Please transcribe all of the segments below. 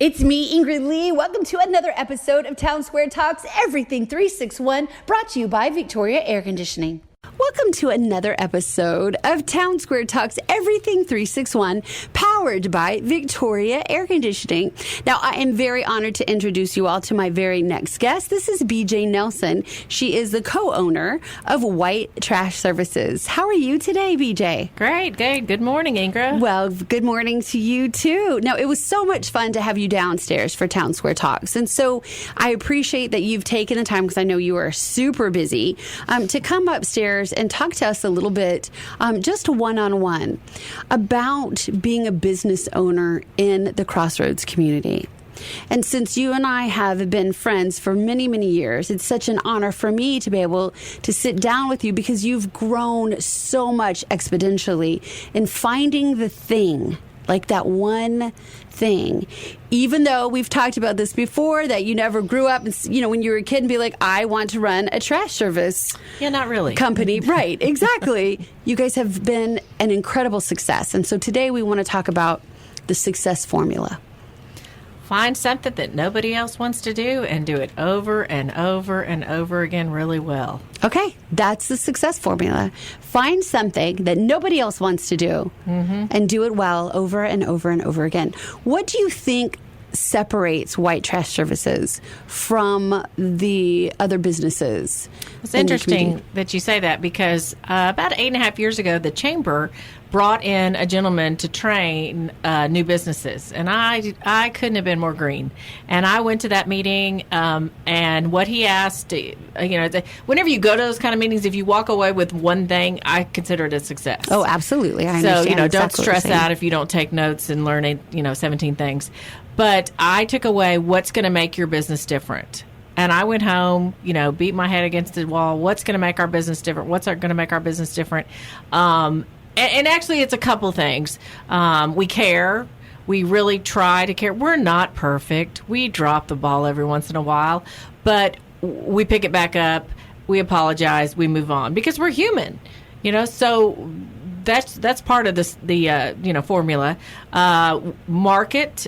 It's me, Ingrid Lee. Welcome to another episode of Town Square Talks, Everything 361, brought to you by Victoria Air Conditioning. Welcome to another episode of Town Square Talks, Everything 361, powered by Victoria Air Conditioning. Now, I am very honored to introduce you all to my very next guest. This is BJ Nelson. She is the co-owner of White Trash Services. How are you today, BJ? Great. Good morning, Ingrid. Well, good morning to you, too. Now, it was so much fun to have you downstairs for Town Square Talks. And so I appreciate that you've taken the time, because I know you are super busy, to come upstairs and talk to us a little bit, just one-on-one, about being a business owner in the Crossroads community. And since you and I have been friends for many, many years, it's such an honor for me to be able to sit down with you, because you've grown so much exponentially in finding the thing, like that one thing. Even though we've talked about this before, that you never grew up, and, when you were a kid, and be like, I want to run a trash service. Yeah, not really. Company. Right, exactly. You guys have been an incredible success. And so today we want to talk about the success formula. Find something that nobody else wants to do and do it over and over and over again really well. Okay, that's the success formula. Find something that nobody else wants to do and do it well over and over and over again. What do you think separates White Trash Services from the other businesses? It's interesting that you say that, because about 8.5 years ago, the Chamber brought in a gentleman to train new businesses, and I couldn't have been more green. And I went to that meeting, and what he asked, whenever you go to those kind of meetings, if you walk away with one thing, I consider it a success. Oh, absolutely. I understand. So, exactly don't stress out if you don't take notes and learn 17 things. But I took away what's going to make your business different. And I went home, beat my head against the wall. What's going to make our business different? What's going to make our business different? And actually, it's a couple things. We care. We really try to care. We're not perfect. We drop the ball every once in a while. But we pick it back up. We apologize. We move on. Because we're human. So that's part of the formula. Market.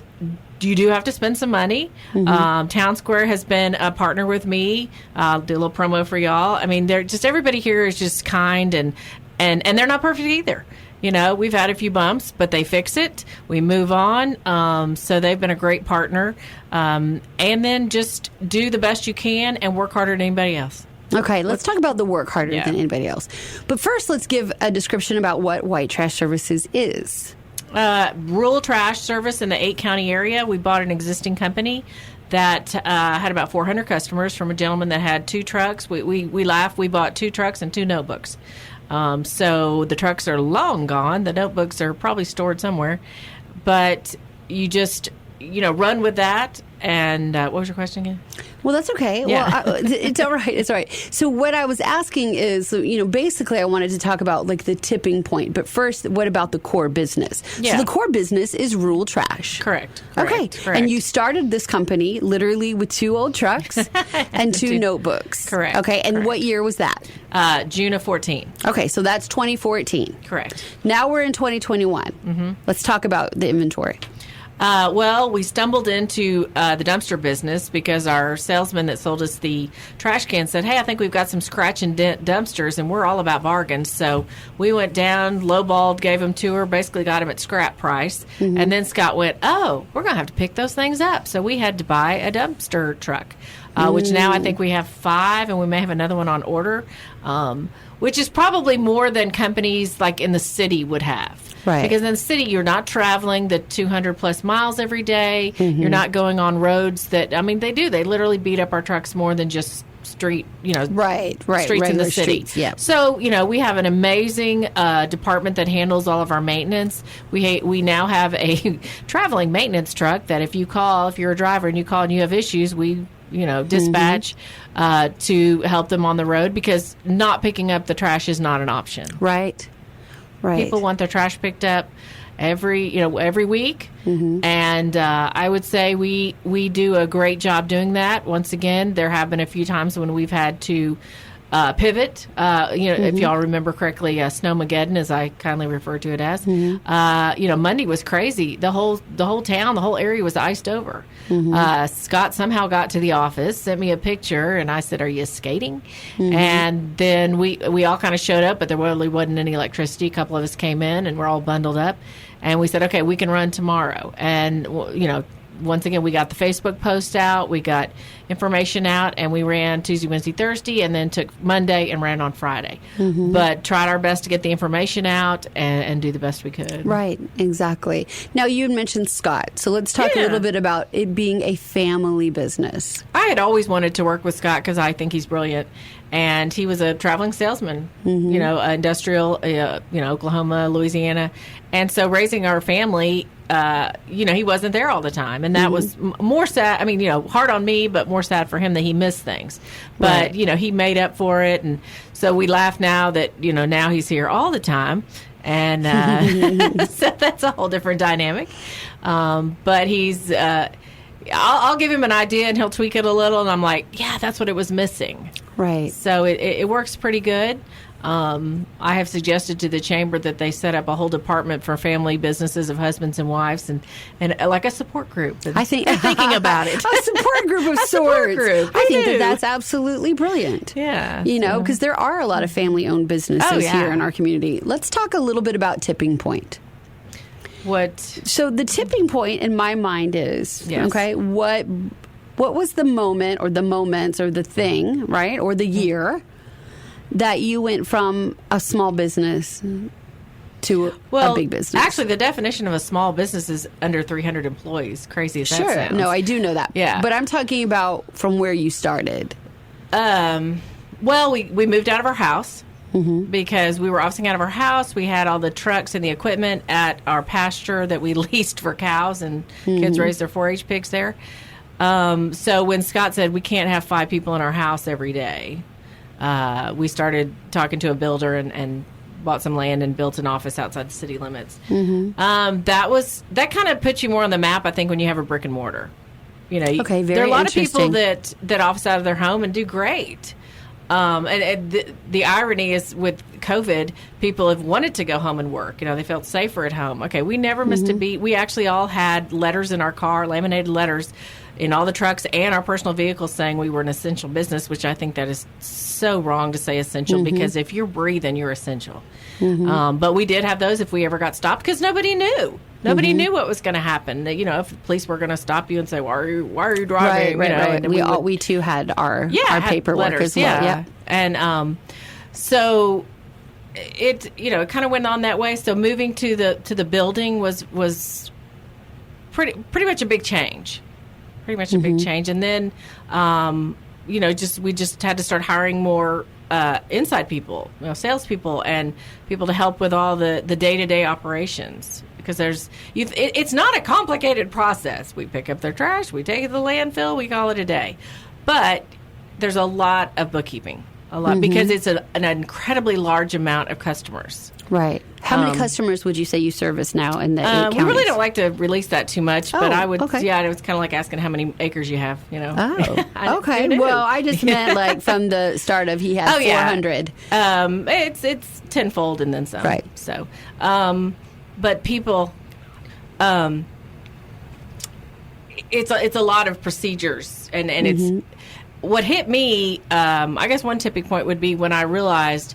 You do have to spend some money. Town Square has been a partner with me. Do a little promo for y'all. I mean, everybody here is just kind, and they're not perfect either. We've had a few bumps, but they fix it. We move on. So they've been a great partner. And then just do the best you can and work harder than anybody else. Okay, let's talk about the work harder than anybody else. But first, let's give a description about what White Trash Services is. Rural trash service in the 8-county area. We bought an existing company that had about 400 customers from a gentleman that had 2 trucks. We laugh. We bought 2 trucks and 2 notebooks. So the trucks are long gone. The notebooks are probably stored somewhere. But you just, run with that. And what was your question again? Well, that's okay. Yeah. Well, it's all right. It's all right. So what I was asking is, basically I wanted to talk about like the tipping point. But first, what about the core business? Yeah. So the core business is rural trash. Correct. Okay. Correct. And you started this company literally with 2 old trucks and 2 notebooks. Correct. Okay. And correct. what year was that? June of 14. Okay. So that's 2014. Correct. Now we're in 2021. Let's talk about the inventory. Well, we stumbled into the dumpster business because our salesman that sold us the trash can said, hey, I think we've got some scratch and dent dumpsters, and we're all about bargains. So we went down, lowballed, gave them to her, basically got them at scrap price. And then Scott went, oh, we're going to have to pick those things up. So we had to buy a dumpster truck, which now I think we have 5, and we may have another one on order, which is probably more than companies like in the city would have. Right. Because in the city, you're not traveling the 200-plus miles every day. You're not going on roads that, they do. They literally beat up our trucks more than just street, right, streets in the city. Streets, yeah. So, we have an amazing department that handles all of our maintenance. We now have a traveling maintenance truck that if you're a driver and you call and you have issues, we dispatch to help them on the road, because not picking up the trash is not an option. Right. People want their trash picked up every week, and I would say we do a great job doing that. Once again, there have been a few times when we've had to pivot. If y'all remember correctly, Snowmageddon, as I kindly refer to it as. Monday was crazy. The whole town, the whole area was iced over. Scott somehow got to the office, sent me a picture, and I said, "Are you skating?" And then we all kind of showed up, but there really wasn't any electricity. A couple of us came in, and we're all bundled up, and we said, "Okay, we can run tomorrow." And once again, we got the Facebook post out, we got information out, and we ran Tuesday, Wednesday, Thursday, and then took Monday and ran on Friday. But tried our best to get the information out and do the best we could. Right, exactly. Now, you had mentioned Scott, so let's talk a little bit about it being a family business. I had always wanted to work with Scott because I think he's brilliant. And he was a traveling salesman, industrial, Oklahoma, Louisiana. And so raising our family, he wasn't there all the time. And that was more sad. I mean, hard on me, but more sad for him that he missed things. But, he made up for it. And so we laugh now that, now he's here all the time. And so that's a whole different dynamic. But he's... I'll give him an idea and he'll tweak it a little, and I'm like, yeah, that's what it was missing. Right. So it works pretty good. I have suggested to the chamber that they set up a whole department for family businesses of husbands and wives, and like a support group. I think they're thinking about it. A support group of sorts. Support group. I think that's absolutely brilliant. Yeah. Because there are a lot of family-owned businesses here in our community. Let's talk a little bit about Tipping Point. So the tipping point in my mind is, okay, what was the moment or the moments or the thing, right, or the year that you went from a small business to a big business? Actually, the definition of a small business is under 300 employees. Crazy as that sounds. Sure. No, I do know that. Yeah. But I'm talking about from where you started. Well, we moved out of our house. Because we were officing out of our house. We had all the trucks and the equipment at our pasture that we leased for cows, and kids raised their 4-H pigs there. So when Scott said we can't have 5 people in our house every day, we started talking to a builder and bought some land and built an office outside the city limits. That kind of puts you more on the map, I think, when you have a brick and mortar. Okay, very there are a lot of people interesting. that office out of their home and do great. And the irony is with COVID, people have wanted to go home and work. They felt safer at home. Okay, we never missed a beat. We actually all had letters in our car, laminated letters in all the trucks and our personal vehicles saying we were an essential business, which I think that is so wrong to say essential because if you're breathing, you're essential. But we did have those if we ever got stopped because nobody knew. Nobody knew what was going to happen. If the police were going to stop you and say, "Why are you driving?" Right. And we too had our paperwork letters, as well. Yeah. And so it kind of went on that way. So moving to the building was pretty much a big change. Pretty much a big change. And then we just had to start hiring more inside people, salespeople, and people to help with all the day-to-day operations. Because it's not a complicated process. We pick up their trash, we take it to the landfill, we call it a day. But there's a lot of bookkeeping, because it's an incredibly large amount of customers. Right. How many customers would you say you service now in the 8 counties? We really don't like to release that too much, but I would. Okay. Yeah, it was kind of like asking how many acres you have. Oh, okay. Well, I just meant like from the start of he has 400. It's tenfold and then some. Right. So, but people, it's a lot of procedures, and it's what hit me. I guess one tipping point would be when I realized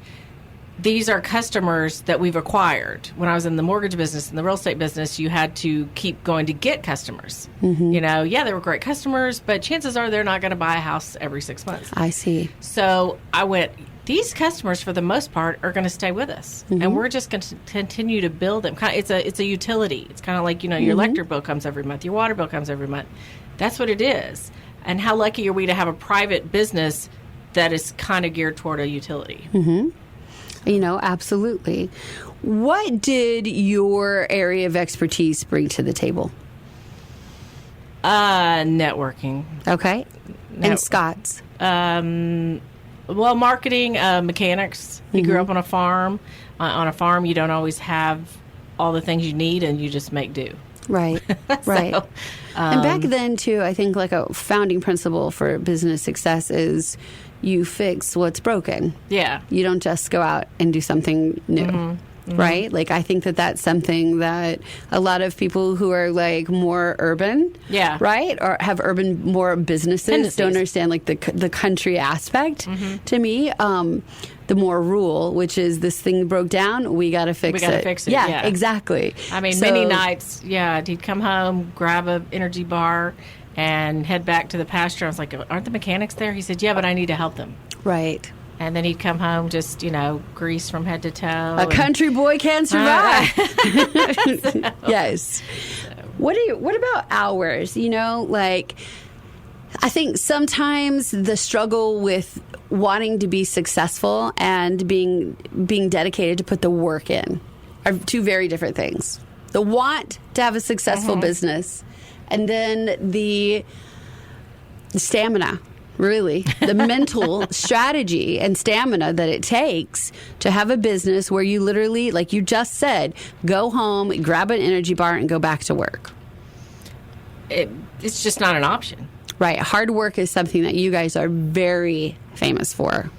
these are customers that we've acquired. When I was in the mortgage business and the real estate business, you had to keep going to get customers. They were great customers, but chances are they're not going to buy a house every 6 months. I see. So I went, these customers, for the most part, are going to stay with us, and we're just going to continue to build them. It's a utility. It's kind of like your electric bill comes every month, your water bill comes every month. That's what it is. And how lucky are we to have a private business that is kind of geared toward a utility? Absolutely. What did your area of expertise bring to the table? Networking. Okay. And Scott's? Well, marketing, mechanics. He grew up on a farm. On a farm, you don't always have all the things you need, and you just make do. Right. Right. And back then, too, I think like a founding principle for business success is you fix what's broken. Yeah. You don't just go out and do something new. Right? Like, I think that that's something that a lot of people who are like more urban, Yeah. right, or have urban more businesses Tendencies. don't understand like the country aspect. To me, the more rural, which is this thing broke down, we got to fix it. We gotta fix it, Yeah, yeah. exactly. I mean, So- many nights, he'd come home, grab a energy bar, and head back to the pasture. I was like, aren't the mechanics there? He said, yeah, but I need to help them. Right. And then he'd come home just, grease from head to toe. A country boy can survive. Yes. What about hours? Like, I think sometimes the struggle with wanting to be successful and being dedicated to put the work in are two very different things. The want to have a successful business, and then the stamina. Really, the mental strategy and stamina that it takes to have a business where you literally, like you just said, go home, grab an energy bar, and go back to work. It's just not an option. Right. Hard work is something that you guys are very famous for.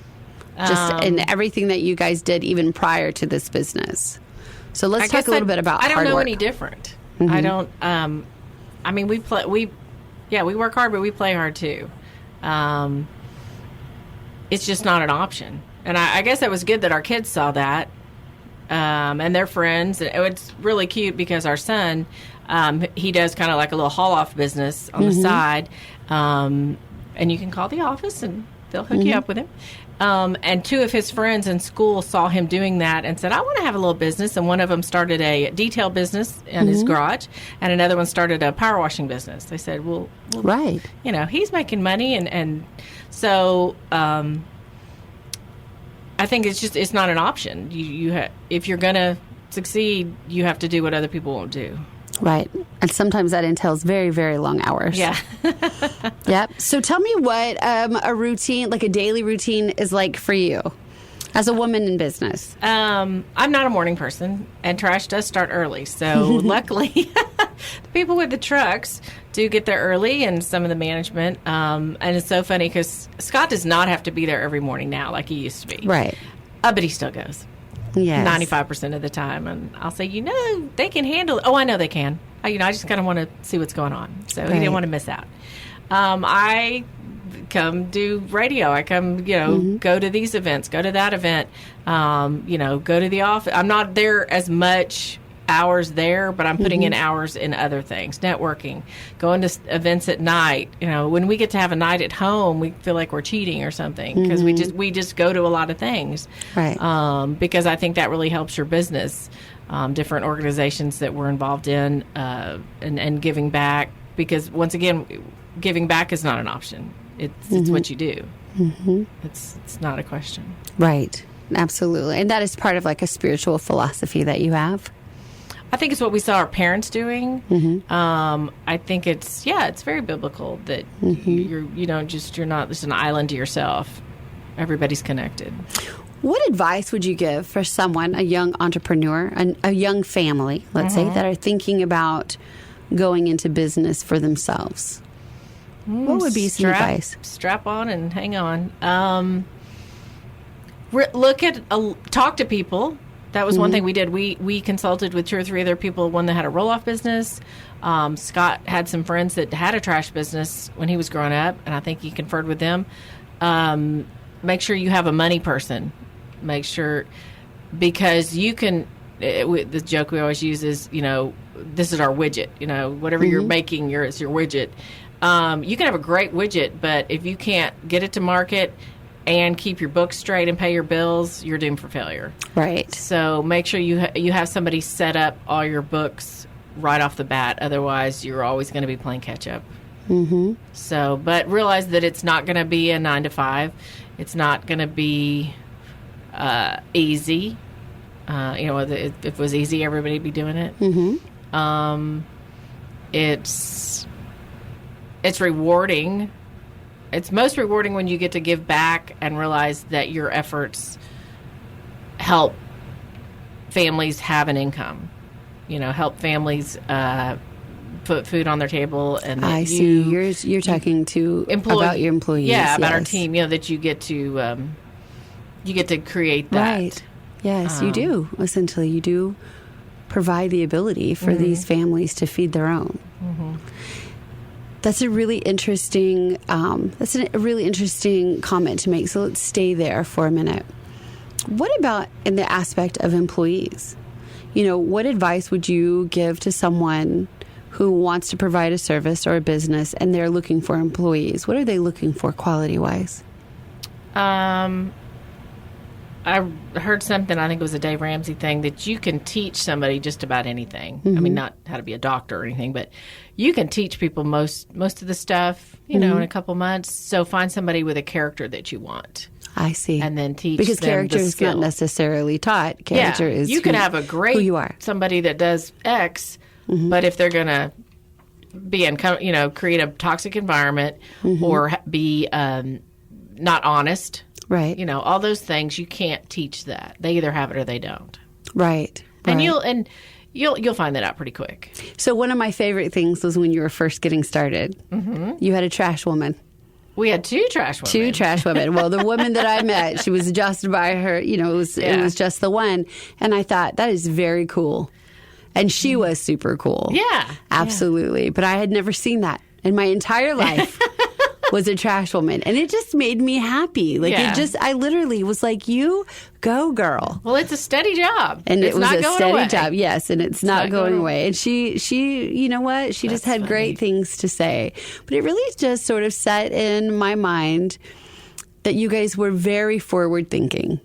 Just in everything that you guys did even prior to this business. So let's talk a little bit about hard work. I don't know any different. I don't, I mean, we work hard, but we play hard too. It's just not an option. And I guess it was good that our kids saw that, and their friends. It's really cute because our son, he does kind of like a little haul-off business on the side, and you can call the office and they'll hook you up with him. And two of his friends in school saw him doing that and said, I want to have a little business. And one of them started a detail business in his garage, and another one started a power washing business. They said, well Right. he's making money. And so I think it's not an option. If you're going to succeed, you have to do what other people won't do. Right. And sometimes that entails very, very long hours. Yeah. Yep. So tell me what a routine, like a daily routine, is like for you as a woman in business. I'm not a morning person, and trash does start early. So luckily, the people with the trucks do get there early, and some of the management. And it's so funny because Scott does not have to be there every morning now like he used to be. Right. But he still goes. Yes. 95% of the time. And I'll say, they can handle it. Oh, I know they can. I just kind of want to see what's going on. So he didn't want to miss out. I come do radio. I come, go to these events, go to that event, go to the office. I'm not there as much hours there, but I'm putting in hours in other things, networking, going to events at night. When we get to have a night at home, we feel like we're cheating or something because we just go to a lot of things. Right. Because I think that really helps your business. Different organizations that we're involved in, and giving back, because once again, giving back is not an option. It's what you do. It's not a question. Right. Absolutely. And that is part of like a spiritual philosophy that you have. I think it's what we saw our parents doing. I think it's very biblical that you're not just an island to yourself. Everybody's connected. What advice would you give for someone, a young entrepreneur, a young family, let's say, that are thinking about going into business for themselves? What would be some advice? Strap on and hang on. Talk to people. That was one thing we did. We consulted with 2 or 3 other people, one that had a roll-off business. Scott had some friends that had a trash business when he was growing up, and I think he conferred with them. Make sure you have a money person. Make sure, because you can, the joke we always use is, this is our widget. Whatever you're making, it's your widget. You can have a great widget, but if you can't get it to market and keep your books straight and pay your bills, you're doomed for failure. Right. So make sure you have somebody set up all your books right off the bat. Otherwise, you're always going to be playing catch up. So, but realize that it's not going to be a 9 to 5. It's not going to be easy. If it was easy, everybody would be doing it. It's rewarding. It's most rewarding when you get to give back and realize that your efforts help families have an income. Help families put food on their table, and that I see. You're talking about your employees. Yeah, about our yes. team. That you get to create that. Right. Yes, you do. Essentially, you do provide the ability for these families to feed their own. That's a really interesting. That's a really interesting comment to make. So let's stay there for a minute. What about in the aspect of employees? What advice would you give to someone who wants to provide a service or a business and they're looking for employees? What are they looking for quality-wise? I heard something, I think it was a Dave Ramsey thing, that you can teach somebody just about anything. I mean, not how to be a doctor or anything, but you can teach people most of the stuff, in a couple months. So find somebody with a character that you want. I see. And then teach because them character the is skill. not necessarily taught. Character is you can have a great who you are. Somebody that does X, but if they're going to be in, create a toxic environment or be not honest. Right. All those things, you can't teach that. They either have it or they don't. Right. And right. you'll find that out pretty quick. So one of my favorite things was when you were first getting started. You had a trash woman. We had two trash women. Two trash women. Well, the woman that I met, she was just by her, it was just the one. And I thought, that is very cool. And she was super cool. Yeah. Absolutely. But I had never seen that in my entire life. Was a trash woman, and it just made me happy. I literally was like, "You go, girl." Well, it's a steady job, and it's it was not a going steady away. job. Yes, and it's not going away. And she, you know what? She just had great things to say. But it really just sort of set in my mind that you guys were very forward thinking.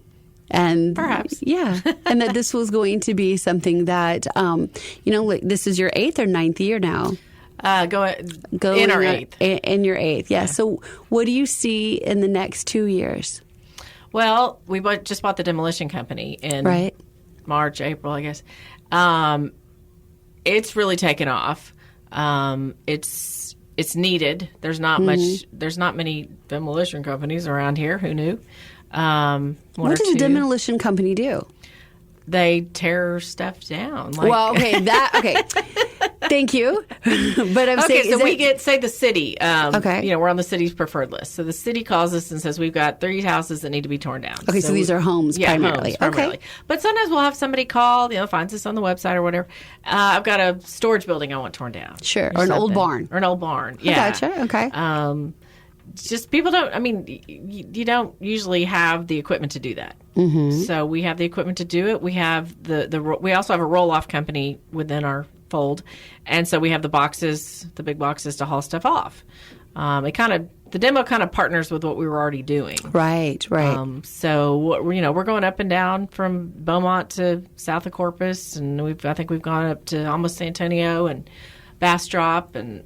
And perhaps, and that this was going to be something that, this is your 8th or 9th year now. Go in our 8th. In your 8th, yeah. So what do you see in the next 2 years? Well, we just bought the demolition company in March, April, I guess. It's really taken off. It's needed. There's not many demolition companies around here. Who knew? What does a demolition company do? They tear stuff down. Okay. Thank you. But I'm saying, so we get, say, the city. Okay. We're on the city's preferred list. So the city calls us and says, we've got 3 houses that need to be torn down. Okay, so these are homes primarily. Homes primarily. Okay. But sometimes we'll have somebody call, finds us on the website or whatever. I've got a storage building I want torn down. Sure. Or an old barn. Yeah. I gotcha. Okay. Just people you don't usually have the equipment to do that. So we have the equipment to do it. We have we also have a roll-off company within our fold. And so we have the big boxes to haul stuff off. The demo kind of partners with what we were already doing. Right. So we're going up and down from Beaumont to south of Corpus, and I think we've gone up to almost San Antonio and Bastrop, and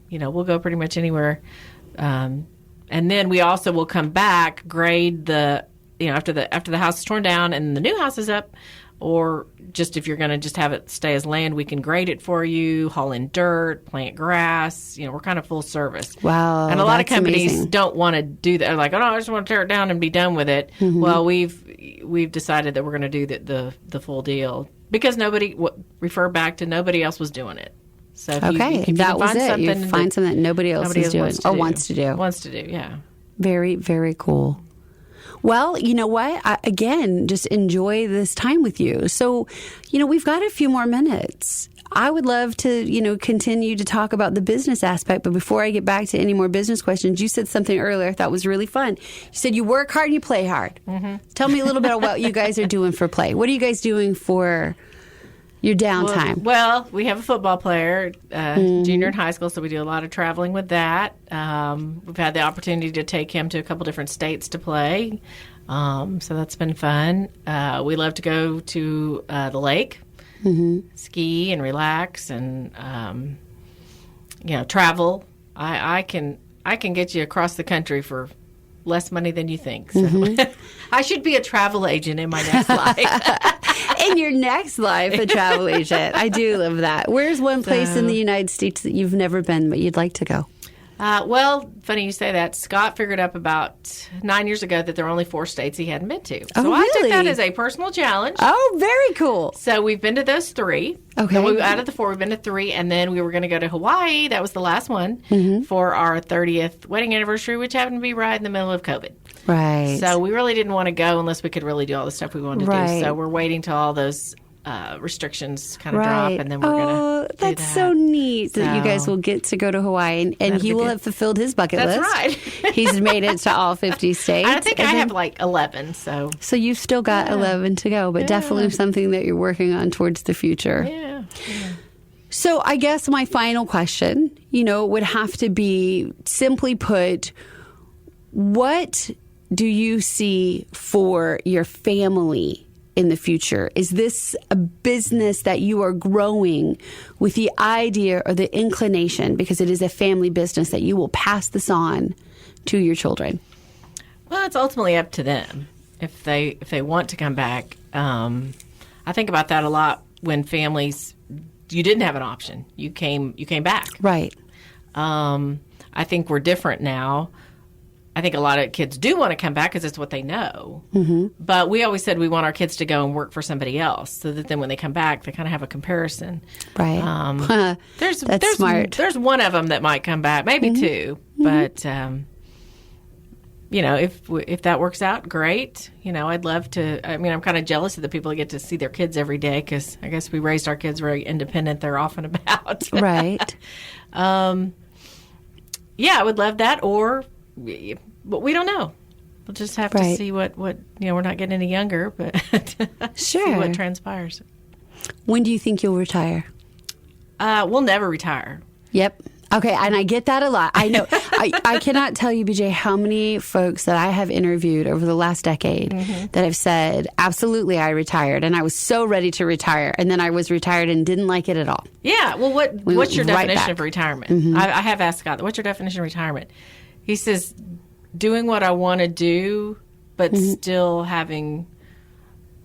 we'll go pretty much anywhere. And then we also will come back, grade after the house is torn down and the new house is up, or just if you're going to just have it stay as land, we can grade it for you, haul in dirt, plant grass. We're kind of full service. Wow. And a lot of companies don't want to do that. They're like, I just want to tear it down and be done with it. Well, we've decided that we're going to do the full deal because nobody else was doing it. So if you find something that nobody else is doing or wants to do. Wants to do, yeah. Very, very cool. Well, you know what? Again, just enjoy this time with you. So, we've got a few more minutes. I would love to, continue to talk about the business aspect. But before I get back to any more business questions, you said something earlier I thought was really fun. You said you work hard and you play hard. Tell me a little bit about what you guys are doing for play. What are you guys doing for your downtime? Well, we have a football player, junior in high school, so we do a lot of traveling with that. We've had the opportunity to take him to a couple different states to play, so that's been fun. We love to go to the lake, ski and relax, and travel. I can get you across the country for less money than you think. So I should be a travel agent in my next life. In your next life, a travel agent. I do love that. Where's one place in the United States that you've never been but you'd like to go? Well, funny you say that. Scott figured up about 9 years ago that there are only 4 states he hadn't been to. So I took that as a personal challenge. Oh, very cool. So we've been to those 3. Okay. So out of the 4, we've been to 3, and then we were going to go to Hawaii. That was the last one for our 30th wedding anniversary, which happened to be right in the middle of COVID. Right. So we really didn't want to go unless we could really do all the stuff we wanted to do. So we're waiting till all those restrictions kind of drop, and then we're going to do that's so neat that you guys So- will get to go to Hawaii, and he will have fulfilled his bucket That's list. right. He's made it to all 50 states. I think I have like 11, so. So you've still got 11 to go, but definitely something that you're working on towards the future. Yeah. So I guess my final question, would have to be, simply put, what do you see for your family in the future? Is this a business that you are growing with the idea or the inclination, because it is a family business, that you will pass this on to your children? Well, it's ultimately up to them if they want to come back. I think about that a lot when families, you didn't have an option. You came back. Right. I think we're different now. I think a lot of kids do want to come back because it's what they know. Mm-hmm. But we always said we want our kids to go and work for somebody else, so that then when they come back, they kind of have a comparison. Right. There's smart. There's one of them that might come back, maybe 2. But if that works out, great. I'd love to. I mean, I'm kind of jealous of the people that get to see their kids every day, because I guess we raised our kids very independent. They're off and about. Right. Yeah, I would love that. But we don't know. We'll just have to see what we're not getting any younger, but see what transpires. When do you think you'll retire? We'll never retire. Yep. Okay, and I get that a lot. I know. I cannot tell you, BJ, how many folks that I have interviewed over the last decade that have said, absolutely, I retired, and I was so ready to retire, and then I was retired and didn't like it at all. Yeah, well, what's your definition of retirement? I have asked Scott, what's your definition of retirement? He says, doing what I want to do, but still having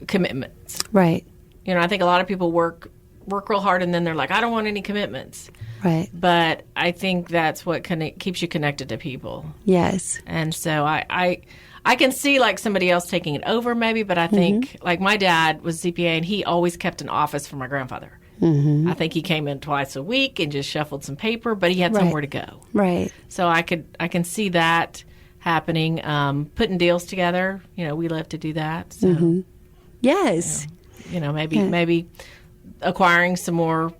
commitments. Right. I think a lot of people work real hard, and then they're like, I don't want any commitments. Right. But I think that's what keeps you connected to people. Yes. And so I can see like somebody else taking it over maybe, but I think like my dad was CPA, and he always kept an office for my grandfather. I think he came in twice a week and just shuffled some paper, but he had somewhere to go. Right. So I can see that happening. Putting deals together, we love to do that. So Yes. Maybe acquiring some more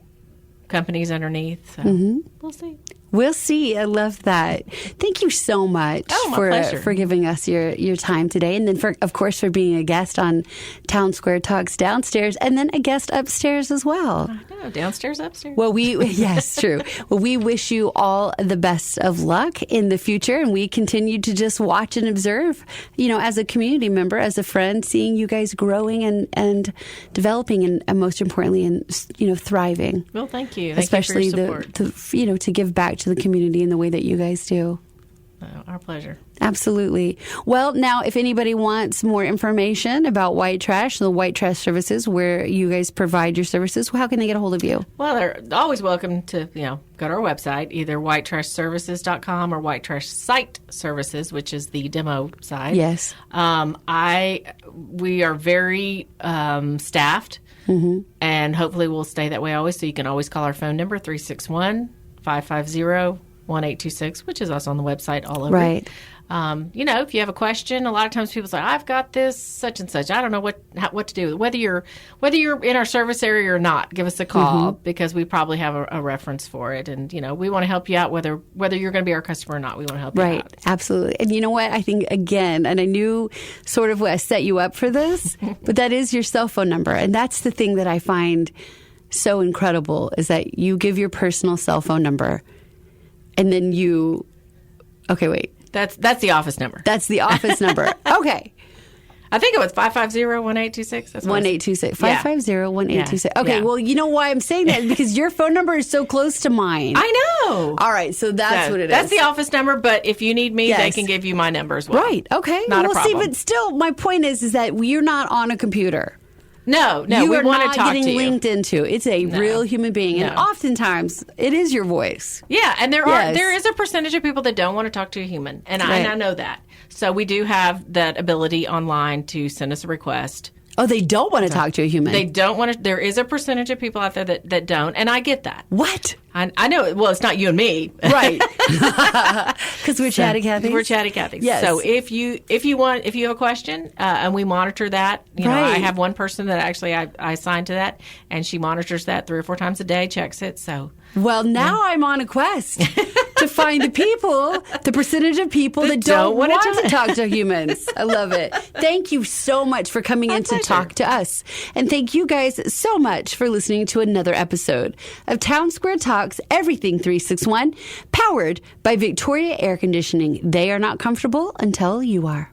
companies underneath. So we'll see. We'll see. I love that. Thank you so much my pleasure. for giving us your time today. And then, of course, for being a guest on Town Square Talks downstairs, and then a guest upstairs as well. I know, downstairs, upstairs. Well, yes, true. Well, we wish you all the best of luck in the future. And we continue to just watch and observe, as a community member, as a friend, seeing you guys growing and developing, and most importantly, and, thriving. Well, thank you. Especially thank you for your support. to give back to the community in the way that you guys do. Our pleasure. Absolutely. Well, now, if anybody wants more information about White Trash, the White Trash Services, where you guys provide your services, how can they get a hold of you? Well, they're always welcome to, go to our website, either whitetrashservices.com or White Trash Site Services, which is the demo side. Yes. We are very staffed, and hopefully we'll stay that way always. So you can always call our phone number, 361-550-1826, which is us on the website all over. Right. If you have a question, a lot of times people say, I've got this such and such. I don't know what to do. Whether you're in our service area or not, give us a call, because we probably have a reference for it. And, we want to help you out whether you're going to be our customer or not. We want to help you out. Right. Absolutely. And you know what? I think, again, and I knew sort of what I set you up for this, but that is your cell phone number. And that's the thing that I find so incredible, is that you give your personal cell phone number, and then okay, wait. That's the office number. That's the office number. Okay. I think it was 550-1826. That's 1826. 550-1826. Okay, Yeah. well, you know why I'm saying that? Because your phone number is so close to mine. I know. All right, so that's what it is. That's the office number, but if you need me, Yes. they can give you my number as well. Right, okay. Not a See, problem. but still, my point is that you're not on a computer. No, you we are want not to talk getting to you. linked into. It's a real human being, and oftentimes it is your voice. Yeah, and Yes. there is a percentage of people that don't want to talk to a human, and Right. I know that. So we do have that ability online to send us a request. Oh, they don't want to talk to a human. They don't want to. There is a percentage of people out there that don't, and I get that. What? I know. Well, it's not you and me, Right. Because we're chatty Cathy. We're chatty Cathy. Yes. So if you have a question, and we monitor that, I Right. have one person that actually I assigned to that, and she monitors that 3 or 4 times a day, checks it. So Well, now I'm on a quest to find the percentage of people that don't want to talk to humans. I love it. Thank you so much for coming in to talk to us. And thank you guys so much for listening to another episode of Town Square Talks Everything 361, powered by Victoria Air Conditioning. They are not comfortable until you are.